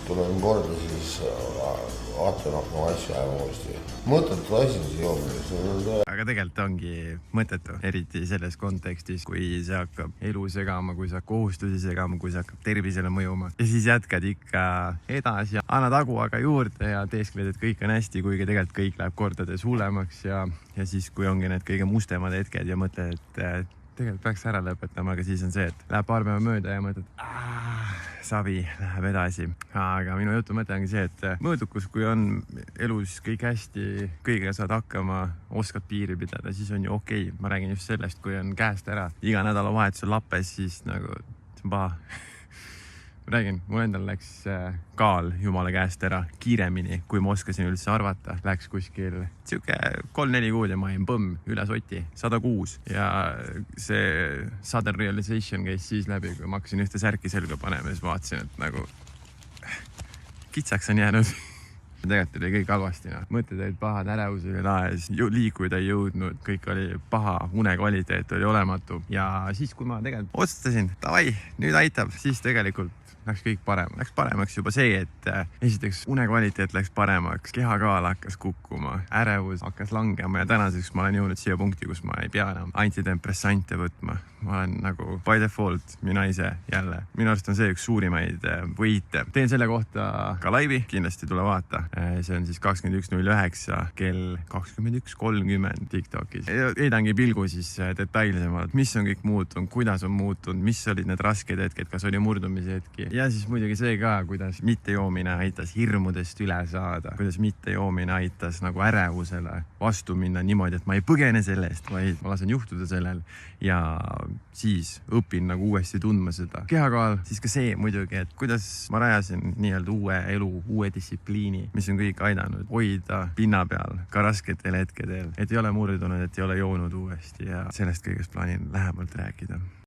tulen korda, siis vaatan asju ajama uuesti. Mõttetu asi see joomine. Aga tegelikult ongi mõttetu, eriti selles kontekstis, kui see hakkab elu segama, kui see hakkab kohustusi segama, kui see hakkab tervisele mõjuma. Ja siis jätkad ikka edasi ja annad agu juurde ja teeskled, et kõik on hästi, kuigi tegelikult kõik läheb kordades hullemaks ja siis, kui ongi need kõige mustemad hetked ja mõtled, et tegelikult peaks ära lõpetama, aga siis on see, et läheb paar päeva mööda ja mõtled, savi läheb edasi. Aga minu jutu mõte ongi see, et mõõdukus, kui on elus kõik hästi, kõigega saad hakkama, oskad piiri pidada, siis on ju okei. Ma räägin just sellest, kui on käest ära iga nädalavahetus on lappes, siis nagu see on paha. Ma räägin, mul endal läks kaal jumala käest ära kiiremini, kui ma oskasin üldse arvata. Läks kuskil 3-4 kuud ja ma jäin põmm üle soti, 106. Ja see sudden realization käis siis läbi, kui ma hakkasin ühte särki selga panema ja siis vaatasin, et nagu kitsaks on jäänud. Tegelikult oli kõik halvasti. Mõtted olid pahad, ärevus oli laes, liikuda ei jõudnud, kõik oli paha, une kvaliteet oli olematu. Ja siis, kui ma tegelikult otsustasin, davai, nüüd aitab, siis tegelikult läks kõik parem. Läks paremaks juba see, et esiteks une kvaliteet läks paremaks, kehakaal hakkas kukkuma, ärevus hakkas langema ja tänaseks ma olen jõudnud siia punkti, kus ma ei pea enam antidepressante võtma. Ma olen nagu by default mina ise jälle. Minu arust on see üks suurimaid võite. Teen selle kohta ka laivi, kindlasti tule vaata. See on siis 21.09 kell 21.30 TikTokis. Heidangi pilgu siis detailsemalt, mis on kõik muutunud, kuidas on muutunud, mis olid need rasked hetked, kas oli murdumise hetki. Ja siis muidugi see ka, kuidas mittejoomine aitas hirmudest üle saada, kuidas mittejoomine aitas nagu ärevusele vastu minna niimoodi, et ma ei põgene sellest, vaid ma lasen juhtuda sellel ja siis õpin nagu uuesti tundma seda kehakaal. Siis ka see muidugi, et kuidas ma rajasin nii-öelda uue elu, uue distsipliini, mis on kõik aidanud hoida pinna peal ka rasketel hetkedel, et ei ole murdunud, et ei ole joonud uuesti ja sellest kõigest plaanin lähemalt rääkida.